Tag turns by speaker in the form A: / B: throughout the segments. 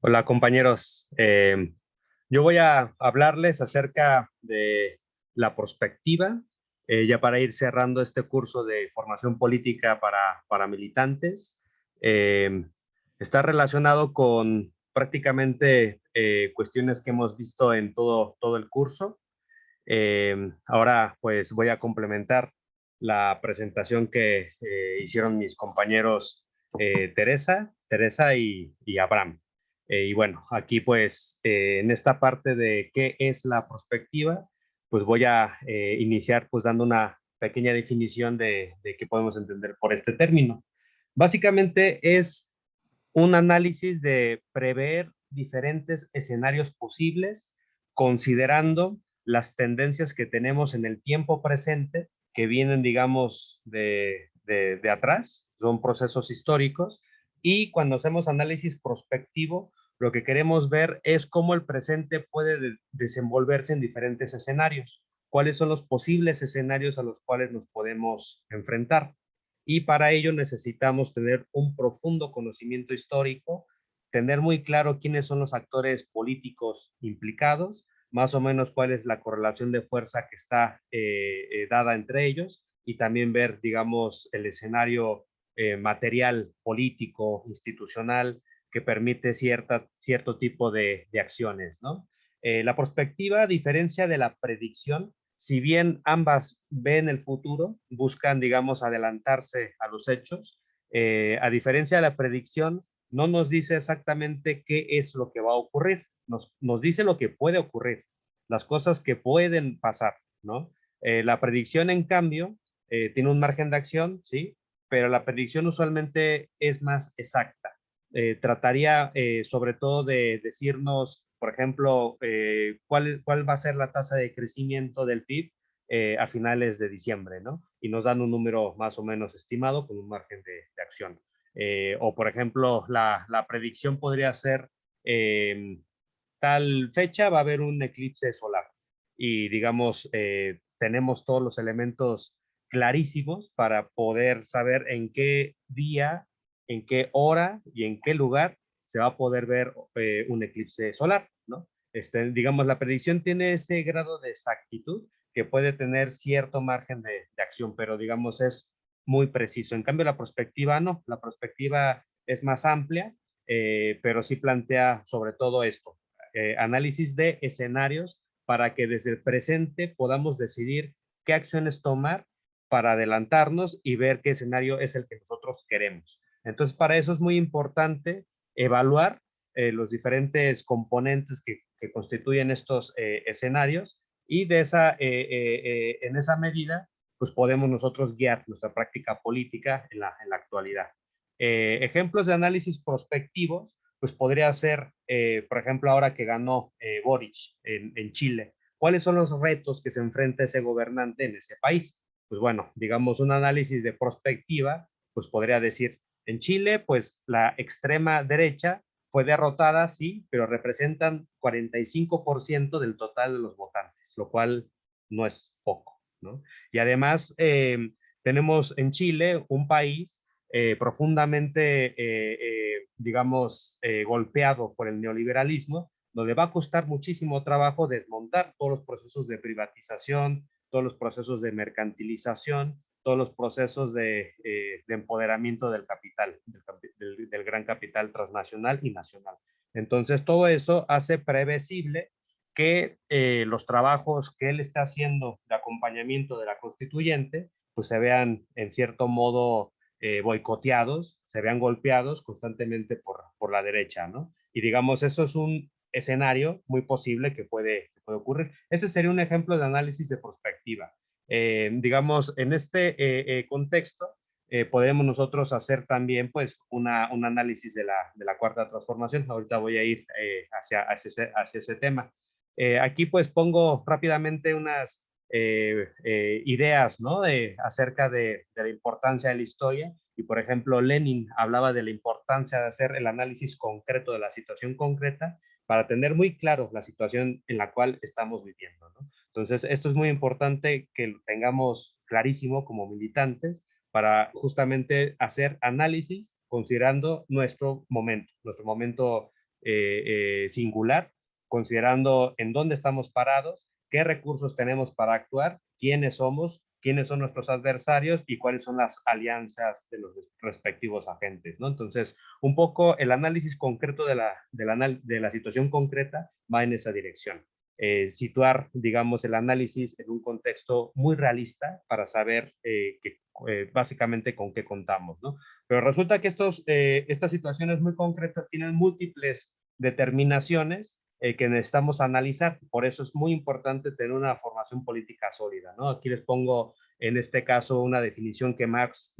A: Hola compañeros, yo voy a hablarles acerca de la prospectiva, ya para ir cerrando este curso de formación política para militantes. Está relacionado con prácticamente cuestiones que hemos visto en todo el curso. Ahora pues voy a complementar la presentación que hicieron mis compañeros Teresa y Abraham. Y bueno, aquí pues en esta parte de qué es la prospectiva, pues voy a iniciar pues dando una pequeña definición de qué podemos entender por este término. Básicamente es un análisis de prever diferentes escenarios posibles, considerando las tendencias que tenemos en el tiempo presente, que vienen, digamos, de atrás, son procesos históricos, y cuando hacemos análisis prospectivo, lo que queremos ver es cómo el presente puede desenvolverse en diferentes escenarios, cuáles son los posibles escenarios a los cuales nos podemos enfrentar. Y para ello necesitamos tener un profundo conocimiento histórico, tener muy claro quiénes son los actores políticos implicados, más o menos cuál es la correlación de fuerza que está dada entre ellos, y también ver, digamos, el escenario material, político, institucional, que permite cierto tipo de acciones, ¿no? La prospectiva, a diferencia de la predicción, si bien ambas ven el futuro, buscan, digamos, adelantarse a los hechos, a diferencia de la predicción, no nos dice exactamente qué es lo que va a ocurrir, nos dice lo que puede ocurrir, las cosas que pueden pasar, ¿no? La predicción, en cambio, tiene un margen de acción, ¿sí? Pero la predicción usualmente es más exacta. Trataría sobre todo de decirnos, por ejemplo, cuál va a ser la tasa de crecimiento del PIB a finales de diciembre, ¿no? Y nos dan un número más o menos estimado con un margen de acción. O, por ejemplo, la predicción podría ser tal fecha va a haber un eclipse solar. Y, digamos, tenemos todos los elementos clarísimos para poder saber en qué día, en qué hora y en qué lugar se va a poder ver un eclipse solar, ¿no? Digamos, la predicción tiene ese grado de exactitud que puede tener cierto margen de acción, pero digamos es muy preciso. En cambio, la prospectiva no, la prospectiva es más amplia, pero sí plantea sobre todo esto, análisis de escenarios para que desde el presente podamos decidir qué acciones tomar para adelantarnos y ver qué escenario es el que nosotros queremos. Entonces, para eso es muy importante evaluar los diferentes componentes que constituyen estos escenarios, y en esa medida pues podemos nosotros guiar nuestra práctica política en la actualidad. Ejemplos de análisis prospectivos pues podría ser, por ejemplo, ahora que ganó Boric en Chile, ¿cuáles son los retos que se enfrenta ese gobernante en ese país? Pues bueno, digamos un análisis de prospectiva, pues podría decir, en Chile, pues la extrema derecha fue derrotada, sí, pero representan 45% del total de los votantes, lo cual no es poco, ¿no? Y además, tenemos en Chile un país profundamente, golpeado por el neoliberalismo, donde va a costar muchísimo trabajo desmontar todos los procesos de privatización, todos los procesos de mercantilización, todos los procesos de empoderamiento del capital, del gran capital transnacional y nacional. Entonces, todo eso hace previsible que los trabajos que él está haciendo de acompañamiento de la constituyente, pues se vean en cierto modo boicoteados, se vean golpeados constantemente por la derecha, ¿no? Y digamos, eso es un escenario muy posible que puede ocurrir. Ese sería un ejemplo de análisis de prospectiva. Digamos, en este contexto, podemos nosotros hacer también pues un análisis de la cuarta transformación. Ahorita voy a ir hacia ese tema. Aquí pues pongo rápidamente unas ideas, ¿no? Acerca de la importancia de la historia. Y por ejemplo, Lenin hablaba de la importancia de hacer el análisis concreto de la situación concreta para tener muy claro la situación en la cual estamos viviendo, ¿no? Entonces, esto es muy importante que lo tengamos clarísimo como militantes para justamente hacer análisis considerando nuestro momento singular, considerando en dónde estamos parados, qué recursos tenemos para actuar, quiénes somos, quiénes son nuestros adversarios y cuáles son las alianzas de los respectivos agentes, ¿no? Entonces, un poco el análisis concreto de la situación concreta va en esa dirección. Situar, digamos, el análisis en un contexto muy realista para saber básicamente con qué contamos, ¿no? Pero resulta que estas situaciones muy concretas tienen múltiples determinaciones que necesitamos analizar. Por eso es muy importante tener una formación política sólida, ¿no? Aquí les pongo en este caso una definición que Marx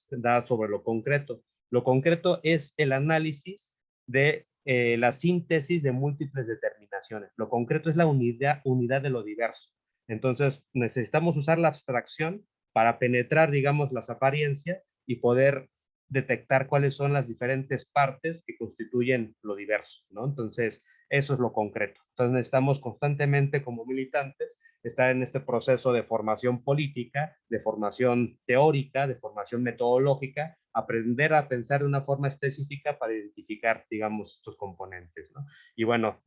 A: da sobre lo concreto. Lo concreto es el análisis de la síntesis de múltiples determinaciones. Lo concreto es la unidad de lo diverso. Entonces, necesitamos usar la abstracción para penetrar, digamos, las apariencias y poder detectar cuáles son las diferentes partes que constituyen lo diverso, ¿no? Entonces, eso es lo concreto. Entonces, necesitamos constantemente como militantes estar en este proceso de formación política, de formación teórica, de formación metodológica, aprender a pensar de una forma específica para identificar, digamos, estos componentes, ¿no? Y bueno,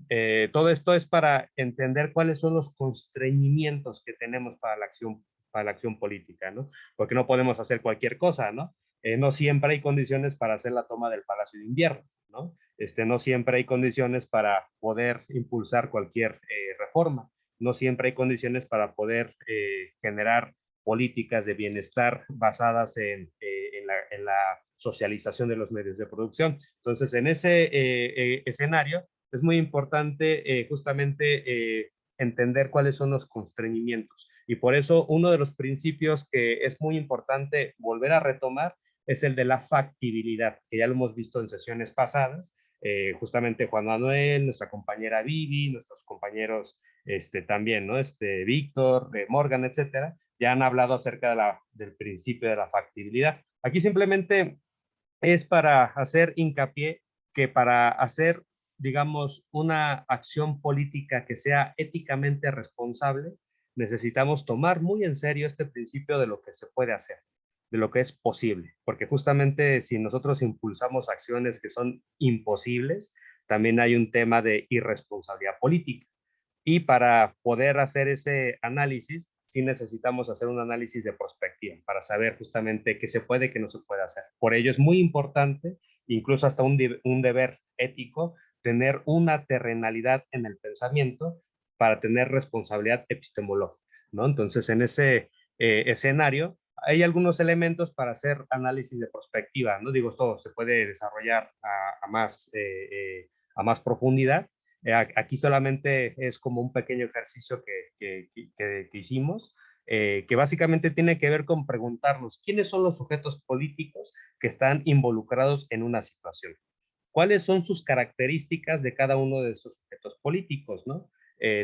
A: todo esto es para entender cuáles son los constreñimientos que tenemos para la acción política, ¿no? Porque no podemos hacer cualquier cosa, ¿no? No siempre hay condiciones para hacer la toma del Palacio de Invierno, ¿no? No siempre hay condiciones para poder impulsar cualquier reforma, no siempre hay condiciones para poder generar políticas de bienestar basadas en la socialización de los medios de producción. Entonces, en ese escenario es muy importante justamente entender cuáles son los constreñimientos. Y por eso uno de los principios que es muy importante volver a retomar es el de la factibilidad, que ya lo hemos visto en sesiones pasadas. Justamente Juan Manuel, nuestra compañera Vivi, nuestros compañeros también, ¿no? Víctor, Morgan, etcétera, ya han hablado acerca del principio de la factibilidad. Aquí simplemente es para hacer hincapié que para hacer, digamos, una acción política que sea éticamente responsable, necesitamos tomar muy en serio este principio de lo que se puede hacer, de lo que es posible, porque justamente si nosotros impulsamos acciones que son imposibles, también hay un tema de irresponsabilidad política. Y para poder hacer ese análisis, sí necesitamos hacer un análisis de prospectiva para saber justamente qué se puede y qué no se puede hacer. Por ello es muy importante, incluso hasta un deber ético, tener una terrenalidad en el pensamiento para tener responsabilidad epistemológica, ¿no? Entonces, en ese escenario, hay algunos elementos para hacer análisis de prospectiva, ¿no? Digo, esto se puede desarrollar a más profundidad. Aquí solamente es como un pequeño ejercicio que hicimos, que básicamente tiene que ver con preguntarnos quiénes son los sujetos políticos que están involucrados en una situación. ¿Cuáles son sus características de cada uno de esos sujetos políticos, ¿no?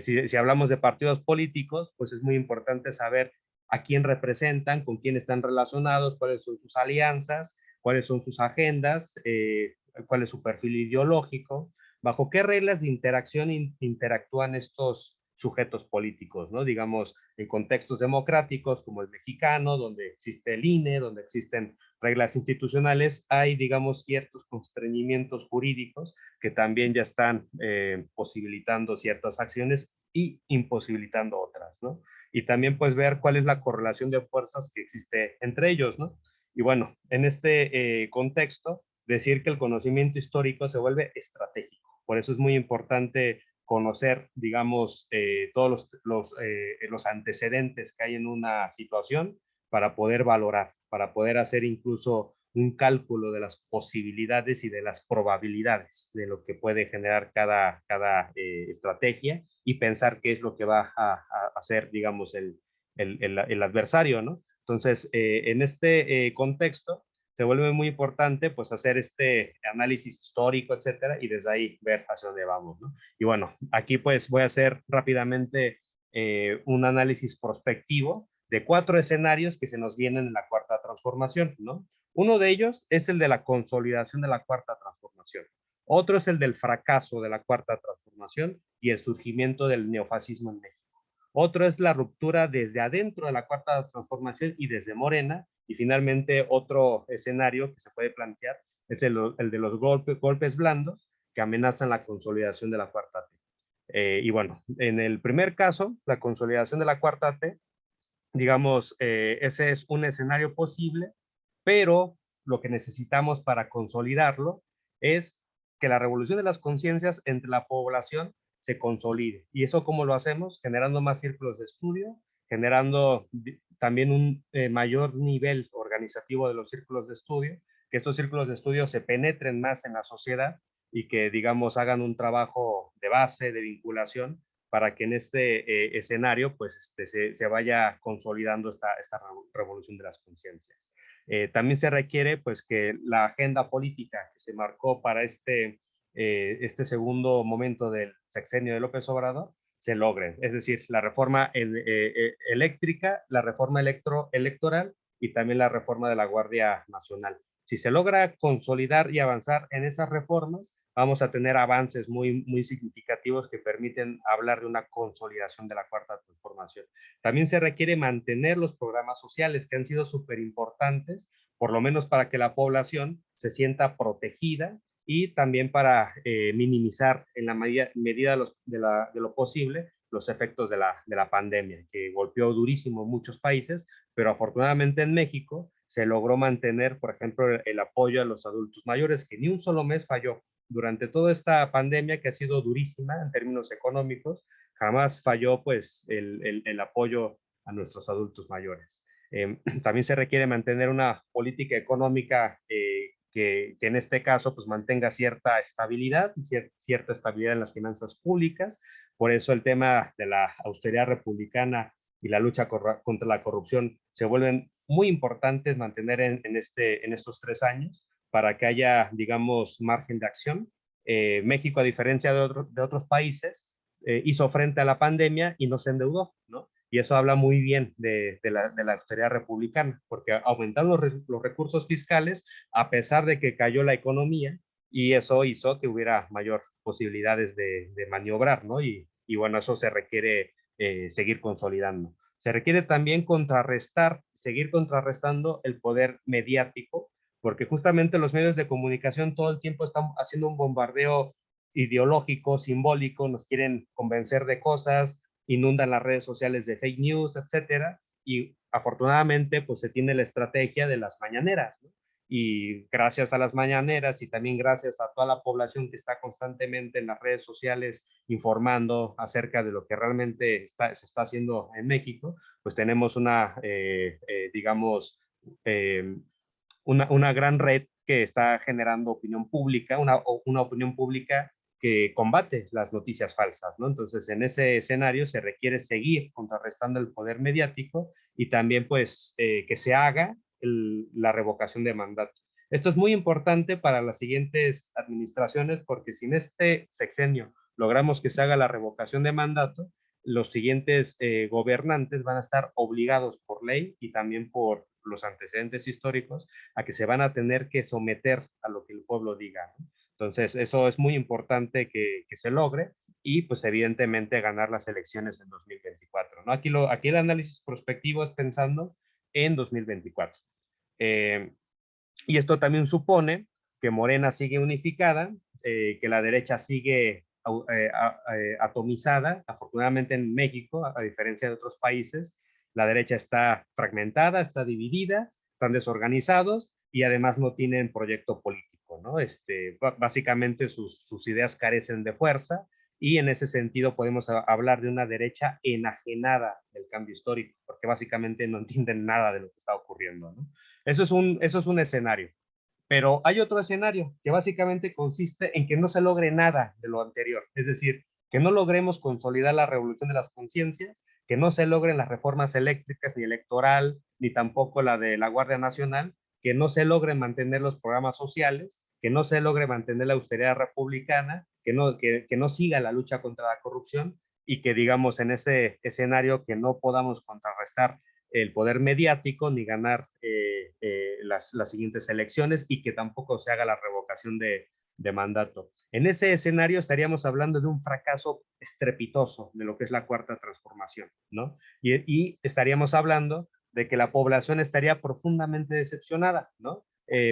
A: Si hablamos de partidos políticos, pues es muy importante saber a quién representan, con quién están relacionados, cuáles son sus alianzas, cuáles son sus agendas, cuál es su perfil ideológico, bajo qué reglas de interacción interactúan estos sujetos políticos, ¿no? Digamos, en contextos democráticos como el mexicano, donde existe el INE, donde existen reglas institucionales, hay, digamos, ciertos constreñimientos jurídicos que también ya están posibilitando ciertas acciones y imposibilitando otras, ¿no? Y también pues ver cuál es la correlación de fuerzas que existe entre ellos, ¿no? Y bueno, en este contexto, decir que el conocimiento histórico se vuelve estratégico. Por eso es muy importante conocer, digamos, todos los antecedentes que hay en una situación para poder valorar, para poder hacer incluso un cálculo de las posibilidades y de las probabilidades de lo que puede generar cada estrategia y pensar qué es lo que va a hacer, digamos, el adversario, ¿no? Entonces, en este contexto, se vuelve muy importante pues hacer este análisis histórico, etcétera, y desde ahí ver hacia dónde vamos, ¿no? Y bueno, aquí pues voy a hacer rápidamente un análisis prospectivo de 4 escenarios que se nos vienen en la cuarta transformación, ¿no? Uno de ellos es el de la consolidación de la cuarta transformación. Otro es el del fracaso de la cuarta transformación y el surgimiento del neofascismo en México. Otro es la ruptura desde adentro de la Cuarta Transformación y desde Morena. Y finalmente otro escenario que se puede plantear es el de los golpes blandos que amenazan la consolidación de la Cuarta T. Y bueno, en el primer caso, la consolidación de la Cuarta T, digamos, ese es un escenario posible, pero lo que necesitamos para consolidarlo es que la revolución de las conciencias entre la población se consolide. ¿Y eso cómo lo hacemos? Generando más círculos de estudio, generando también un mayor nivel organizativo de los círculos de estudio, que estos círculos de estudio se penetren más en la sociedad y que, digamos, hagan un trabajo de base, de vinculación, para que en este escenario pues se vaya consolidando esta revolución de las conciencias. También se requiere pues que la agenda política que se marcó para este segundo momento del sexenio de López Obrador se logren, es decir, la reforma eléctrica, la reforma electoral y también la reforma de la Guardia Nacional. Si se logra consolidar y avanzar en esas reformas, vamos a tener avances muy significativos que permiten hablar de una consolidación de la Cuarta Transformación. También se requiere mantener los programas sociales que han sido súper importantes, por lo menos para que la población se sienta protegida y también para minimizar en la medida de lo posible los efectos de la pandemia, que golpeó durísimo en muchos países, pero afortunadamente en México se logró mantener, por ejemplo, el apoyo a los adultos mayores, que ni un solo mes falló. Durante toda esta pandemia, que ha sido durísima en términos económicos, jamás falló pues el apoyo a nuestros adultos mayores. También se requiere mantener una política económica que en este caso pues mantenga cierta estabilidad, cierta estabilidad en las finanzas públicas. Por eso el tema de la austeridad republicana y la lucha contra la corrupción se vuelven muy importantes mantener en estos 3 años para que haya, digamos, margen de acción. México, a diferencia de otros países, hizo frente a la pandemia y no se endeudó, ¿no? Y eso habla muy bien de la austeridad republicana, porque aumentaron los recursos fiscales a pesar de que cayó la economía y eso hizo que hubiera mayor posibilidades de maniobrar, ¿no? Y bueno, eso se requiere seguir consolidando. Se requiere también seguir contrarrestando el poder mediático, porque justamente los medios de comunicación todo el tiempo están haciendo un bombardeo ideológico, simbólico, nos quieren convencer de cosas, inundan las redes sociales de fake news, etcétera, y afortunadamente pues se tiene la estrategia de las mañaneras, ¿no? Y gracias a las mañaneras y también gracias a toda la población que está constantemente en las redes sociales informando acerca de lo que realmente se está haciendo en México, pues tenemos eh, una gran red que está generando opinión pública, una opinión pública que combate las noticias falsas, ¿no? Entonces, en ese escenario se requiere seguir contrarrestando el poder mediático y también, pues, que se haga la revocación de mandato. Esto es muy importante para las siguientes administraciones porque si en este sexenio logramos que se haga la revocación de mandato, los siguientes gobernantes van a estar obligados por ley y también por los antecedentes históricos a que se van a tener que someter a lo que el pueblo diga, ¿no? Entonces, eso es muy importante que se logre y pues evidentemente ganar las elecciones en 2024, ¿no? Aquí el análisis prospectivo es pensando en 2024. Eh, y esto también supone que Morena sigue unificada, que la derecha sigue atomizada. Afortunadamente en méxico, a diferencia de otros países, la derecha está fragmentada, está dividida, están desorganizados y además no tienen proyecto político, ¿no? Básicamente sus ideas carecen de fuerza y en ese sentido podemos hablar de una derecha enajenada del cambio histórico, porque básicamente no entienden nada de lo que está ocurriendo, ¿no? Eso es un escenario. Pero hay otro escenario que básicamente consiste en que no se logre nada de lo anterior. Es decir, que no logremos consolidar la revolución de las conciencias, que no se logren las reformas eléctricas ni electoral, ni tampoco la de la Guardia Nacional, que no se logren mantener los programas sociales, que no se logre mantener la austeridad republicana, que no siga la lucha contra la corrupción y que digamos en ese escenario que no podamos contrarrestar el poder mediático ni ganar las siguientes elecciones y que tampoco se haga la revocación de mandato. En ese escenario estaríamos hablando de un fracaso estrepitoso de lo que es la cuarta transformación, ¿no? Y estaríamos hablando de que la población estaría profundamente decepcionada, ¿no?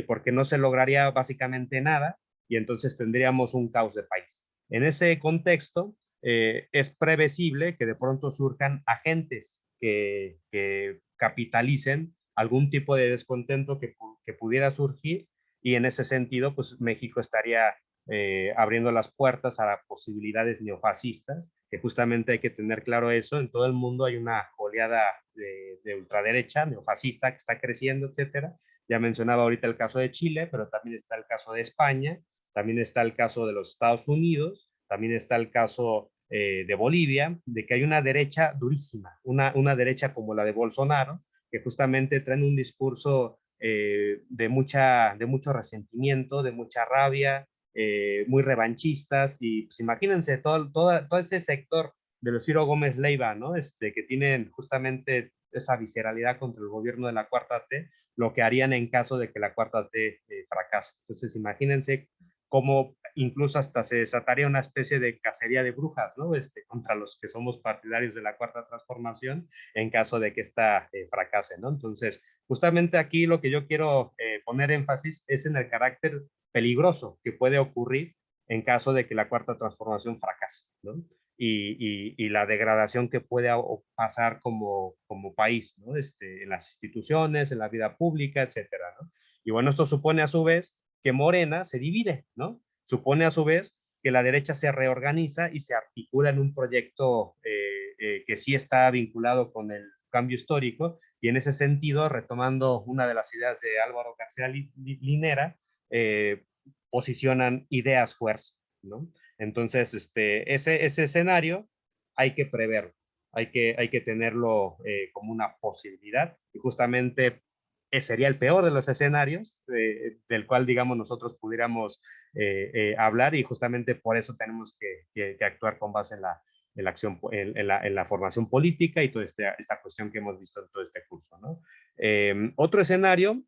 A: Porque no se lograría básicamente nada y entonces tendríamos un caos de país. En ese contexto, es previsible que de pronto surjan agentes que capitalicen algún tipo de descontento que pudiera surgir y en ese sentido, pues México estaría abriendo las puertas a posibilidades neofascistas, que justamente hay que tener claro eso, en todo el mundo hay una oleada de ultraderecha, neofascista, que está creciendo, etcétera. Ya mencionaba ahorita el caso de Chile, pero también está el caso de España, también está el caso de los Estados Unidos, también está el caso de Bolivia, de que hay una derecha durísima, una derecha como la de Bolsonaro, que justamente traen un discurso de mucho resentimiento, de mucha rabia, muy revanchistas, y pues imagínense todo ese sector de los Ciro Gómez Leiva, ¿no? Que tienen justamente esa visceralidad contra el gobierno de la Cuarta T, lo que harían en caso de que la Cuarta T fracase. Entonces, imagínense cómo incluso hasta se desataría una especie de cacería de brujas, ¿no? Contra los que somos partidarios de la Cuarta Transformación en caso de que esta fracase, ¿no? Entonces, justamente aquí lo que yo quiero poner énfasis es en el carácter peligroso que puede ocurrir en caso de que la Cuarta Transformación fracase, ¿no? Y la degradación que puede pasar como país, ¿no? En las instituciones, en la vida pública, etcétera, ¿no? Y bueno, esto supone a su vez que Morena se divide, ¿no? Supone a su vez que la derecha se reorganiza y se articula en un proyecto que sí está vinculado con el cambio histórico, y en ese sentido, retomando una de las ideas de Álvaro García Linera, posicionan ideas fuerza, ¿no? Entonces, ese escenario hay que preverlo, hay que tenerlo como una posibilidad, y justamente sería el peor de los escenarios del cual, digamos, nosotros pudiéramos hablar, y justamente por eso tenemos que actuar con base en la acción, en la formación política y toda esta cuestión que hemos visto en todo este curso, ¿no? Otro escenario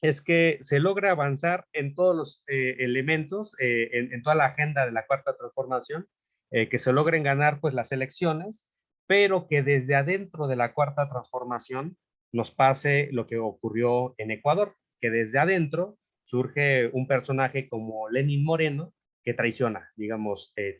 A: es que se logra avanzar en todos los elementos, en toda la agenda de la cuarta transformación, que se logren ganar pues las elecciones, pero que desde adentro de la cuarta transformación nos pase lo que ocurrió en Ecuador, que desde adentro surge un personaje como Lenín Moreno, que traiciona, digamos, el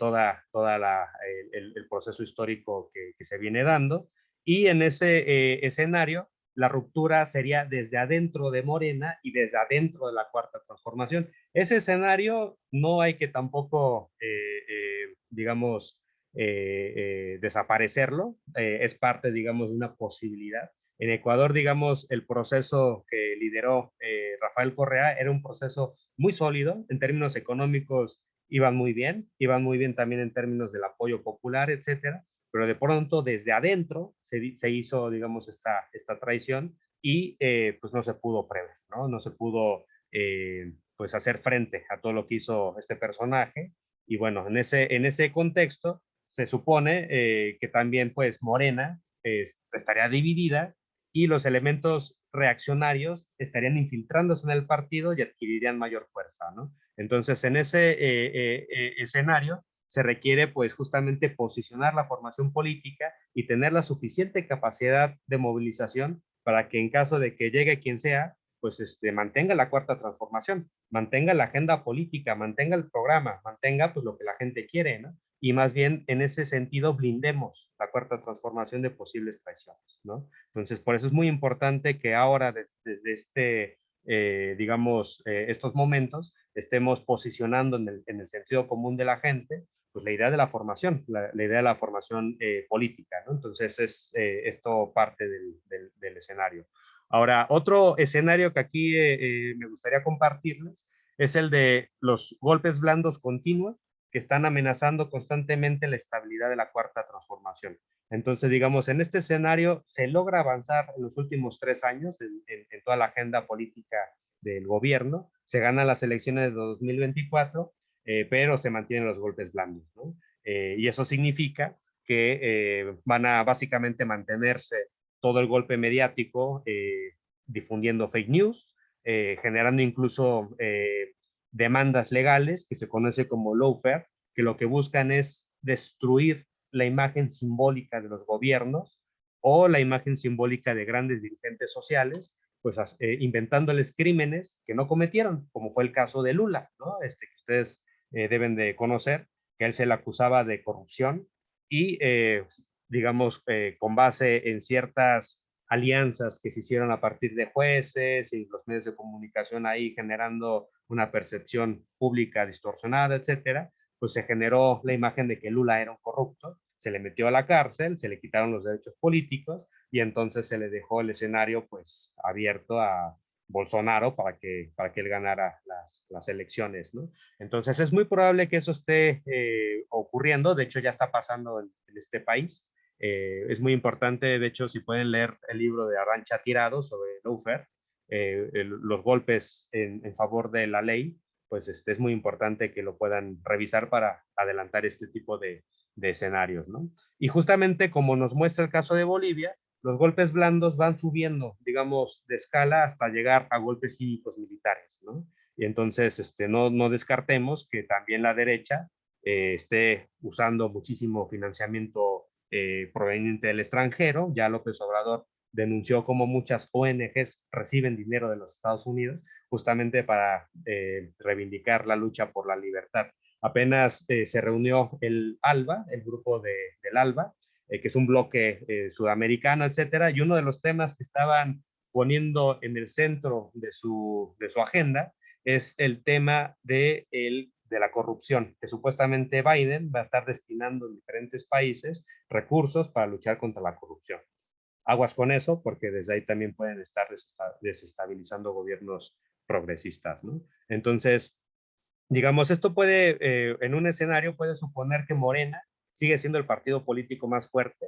A: proceso histórico que se viene dando, y en ese escenario la ruptura sería desde adentro de Morena y desde adentro de la cuarta transformación. Ese escenario no hay que tampoco, digamos, desaparecerlo, es parte, digamos, de una posibilidad. En Ecuador, digamos, el proceso que lideró Rafael Correa era un proceso muy sólido, en términos económicos iban muy bien también en términos del apoyo popular, etcétera, pero de pronto desde adentro se hizo, digamos, esta traición, y pues no se pudo prever, ¿no? No se pudo pues hacer frente a todo lo que hizo este personaje, y bueno, en ese contexto se supone que también pues Morena estaría dividida, y los elementos reaccionarios estarían infiltrándose en el partido y adquirirían mayor fuerza, ¿no? Entonces, en ese escenario, se requiere pues justamente posicionar la formación política y tener la suficiente capacidad de movilización para que en caso de que llegue quien sea, pues mantenga la cuarta transformación, mantenga la agenda política, mantenga el programa, mantenga pues lo que la gente quiere, ¿no? Y más bien en ese sentido blindemos la cuarta transformación de posibles traiciones, ¿no? Entonces, por eso es muy importante que ahora desde digamos, estos momentos, estemos posicionando en el sentido común de la gente pues la idea de la formación, la idea de la formación política, ¿no? Entonces es esto parte del escenario. Ahora, otro escenario que aquí me gustaría compartirles es el de los golpes blandos continuos que están amenazando constantemente la estabilidad de la cuarta transformación. Entonces, digamos, en este escenario se logra avanzar en los últimos 3 años en toda la agenda política del gobierno, se ganan las elecciones de 2024, pero se mantienen los golpes blandos, ¿no? Y eso significa que van a básicamente mantenerse todo el golpe mediático difundiendo fake news, generando incluso demandas legales que se conoce como lawfare, que lo que buscan es destruir la imagen simbólica de los gobiernos o la imagen simbólica de grandes dirigentes sociales, pues inventándoles crímenes que no cometieron, como fue el caso de Lula, ¿no? Que ustedes deben de conocer, que él se le acusaba de corrupción y, digamos, con base en ciertas alianzas que se hicieron a partir de jueces y los medios de comunicación ahí generando una percepción pública distorsionada, etcétera, pues se generó la imagen de que Lula era un corrupto, se le metió a la cárcel, se le quitaron los derechos políticos y entonces se le dejó el escenario pues abierto a Bolsonaro para que él ganara las elecciones, ¿no? Entonces es muy probable que eso esté ocurriendo, de hecho ya está pasando en este país. Es muy importante, de hecho, si pueden leer el libro de Arrancha Tirado sobre lawfare, los golpes en favor de la ley, pues es muy importante que lo puedan revisar para adelantar este tipo de escenarios, ¿no? Y justamente como nos muestra el caso de Bolivia, los golpes blandos van subiendo, digamos, de escala hasta llegar a golpes cívicos militares, ¿no? Y entonces no descartemos que también la derecha esté usando muchísimo financiamiento proveniente del extranjero. Ya López Obrador denunció cómo muchas ONGs reciben dinero de los Estados Unidos justamente para reivindicar la lucha por la libertad. Apenas se reunió el ALBA, el grupo del ALBA, que es un bloque sudamericano, etcétera, y uno de los temas que estaban poniendo en el centro de su agenda es el tema de la corrupción, que supuestamente Biden va a estar destinando en diferentes países recursos para luchar contra la corrupción. Aguas con eso, porque desde ahí también pueden estar desestabilizando gobiernos progresistas, ¿no? Entonces, digamos, esto puede, en un escenario, puede suponer que Morena sigue siendo el partido político más fuerte.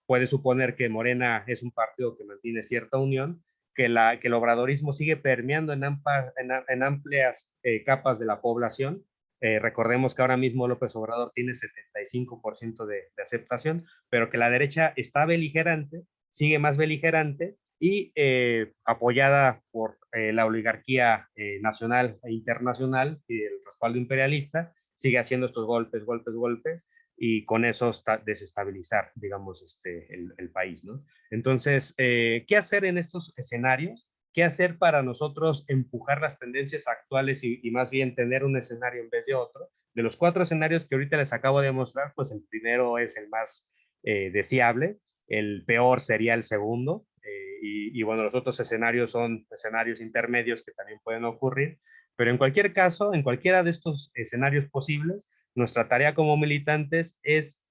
A: Puede suponer que Morena es un partido que mantiene cierta unión, que el obradorismo sigue permeando en amplias capas de la población. Recordemos que ahora mismo López Obrador tiene 75% de aceptación, pero que la derecha está beligerante, sigue más beligerante y apoyada por la oligarquía nacional e internacional y el respaldo imperialista, sigue haciendo estos golpes, golpes, golpes, y con eso desestabilizar, digamos, el país, ¿no? Entonces, ¿qué hacer en estos escenarios? ¿Qué hacer para nosotros empujar las tendencias actuales y más bien tener un escenario en vez de otro? De los 4 escenarios que ahorita les acabo de mostrar, pues el primero es el más deseable, el peor sería el segundo, y bueno, los otros escenarios son escenarios intermedios que también pueden ocurrir, pero en cualquier caso, en cualquiera de estos escenarios posibles, nuestra tarea como militantes es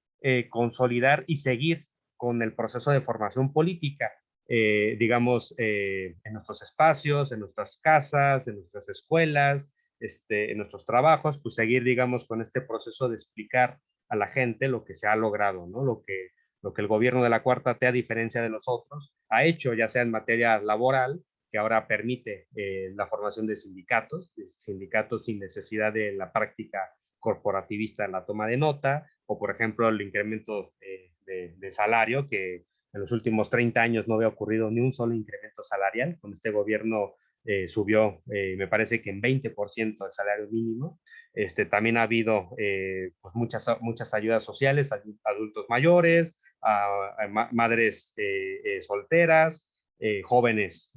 A: consolidar y seguir con el proceso de formación política, digamos, en nuestros espacios, en nuestras casas, en nuestras escuelas, en nuestros trabajos, pues seguir, digamos, con este proceso de explicar a la gente lo que se ha logrado, ¿no? Lo que el gobierno de la Cuarta T, a diferencia de los otros, ha hecho, ya sea en materia laboral, que ahora permite la formación de sindicatos sin necesidad de la práctica corporativista en la toma de nota, o por ejemplo el incremento de salario, que en los últimos 30 años no había ocurrido ni un solo incremento salarial. Con este gobierno subió, me parece que en 20% el salario mínimo. También ha habido pues muchas ayudas sociales a adultos mayores, a madres solteras, jóvenes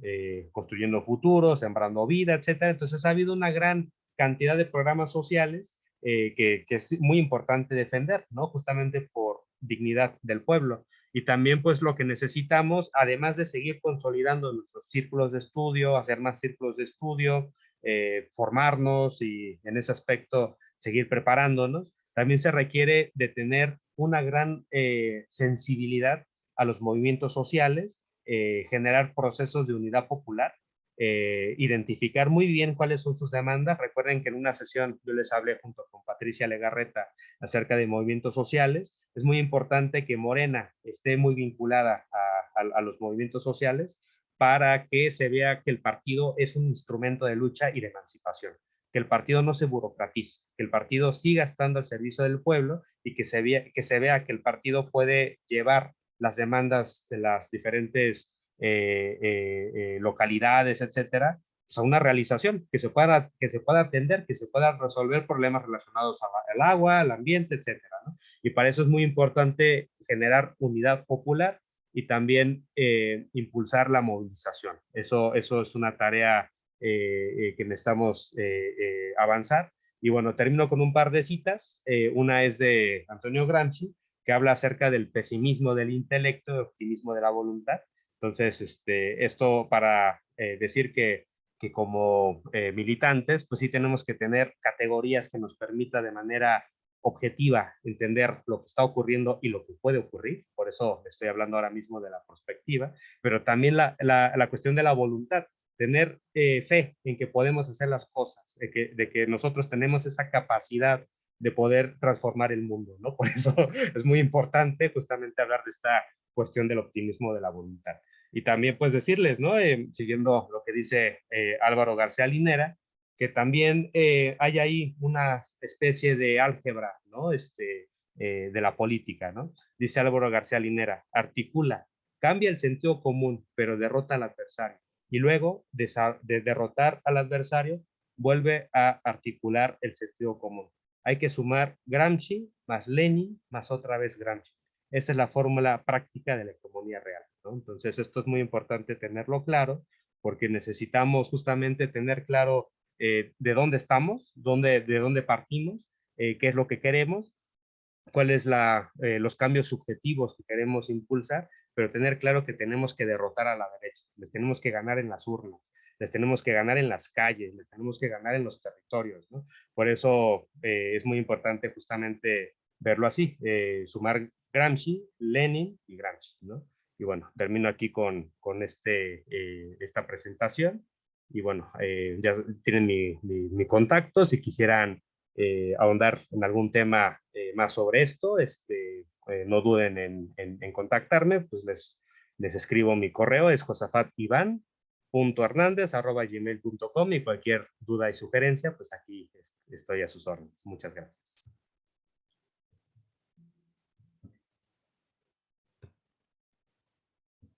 A: construyendo futuro, sembrando vida, etcétera. Entonces ha habido una gran cantidad de programas sociales que es muy importante defender, ¿no? Justamente por dignidad del pueblo. Y también pues lo que necesitamos, además de seguir consolidando nuestros círculos de estudio, hacer más círculos de estudio, formarnos y en ese aspecto seguir preparándonos, también se requiere de tener una gran sensibilidad a los movimientos sociales, generar procesos de unidad popular, identificar muy bien cuáles son sus demandas. Recuerden que en una sesión yo les hablé junto con Patricia Legarreta acerca de movimientos sociales. Es muy importante que Morena esté muy vinculada a los movimientos sociales para que se vea que el partido es un instrumento de lucha y de emancipación, que el partido no se burocratice, que el partido siga estando al servicio del pueblo y que se vea que el partido puede llevar las demandas de las diferentes localidades, etcétera, pues, a una realización, que se pueda atender, que se puedan resolver problemas relacionados al agua, al ambiente, etcétera, ¿no? Y para eso es muy importante generar unidad popular y también impulsar la movilización. Eso es una tarea que necesitamos avanzar. Y bueno, termino con un par de citas. Una es de Antonio Gramsci, que habla acerca del pesimismo del intelecto y optimismo de la voluntad. Entonces, esto para decir que como militantes, pues sí tenemos que tener categorías que nos permita de manera objetiva entender lo que está ocurriendo y lo que puede ocurrir. Por eso estoy hablando ahora mismo de la perspectiva, pero también la cuestión de la voluntad, tener fe en que podemos hacer las cosas, de que nosotros tenemos esa capacidad de poder transformar el mundo, ¿no? Por eso es muy importante justamente hablar de esta cuestión del optimismo de la voluntad. Y también pues decirles, ¿no? Siguiendo lo que dice Álvaro García Linera, que también hay ahí una especie de álgebra, ¿no? De la política, ¿no? Dice Álvaro García Linera, articula, cambia el sentido común, pero derrota al adversario. Y luego de derrotar al adversario, vuelve a articular el sentido común. Hay que sumar Gramsci más Lenin más otra vez Gramsci. Esa es la fórmula práctica de la economía real, ¿no? Entonces, esto es muy importante tenerlo claro, porque necesitamos justamente tener claro de dónde estamos, de dónde partimos, qué es lo que queremos, cuáles los cambios subjetivos que queremos impulsar, pero tener claro que tenemos que derrotar a la derecha, les tenemos que ganar en las urnas, les tenemos que ganar en las calles, les tenemos que ganar en los territorios, ¿no? Por eso es muy importante justamente verlo así, sumar Gramsci, Lenin y Gramsci, ¿no? Y bueno, termino aquí con esta presentación. Y bueno, ya tienen mi contacto si quisieran ahondar en algún tema más sobre esto, no duden en contactarme, pues les escribo mi correo, es josafativan.hernandez@gmail.com y cualquier duda y sugerencia, pues aquí estoy a sus órdenes. Muchas gracias.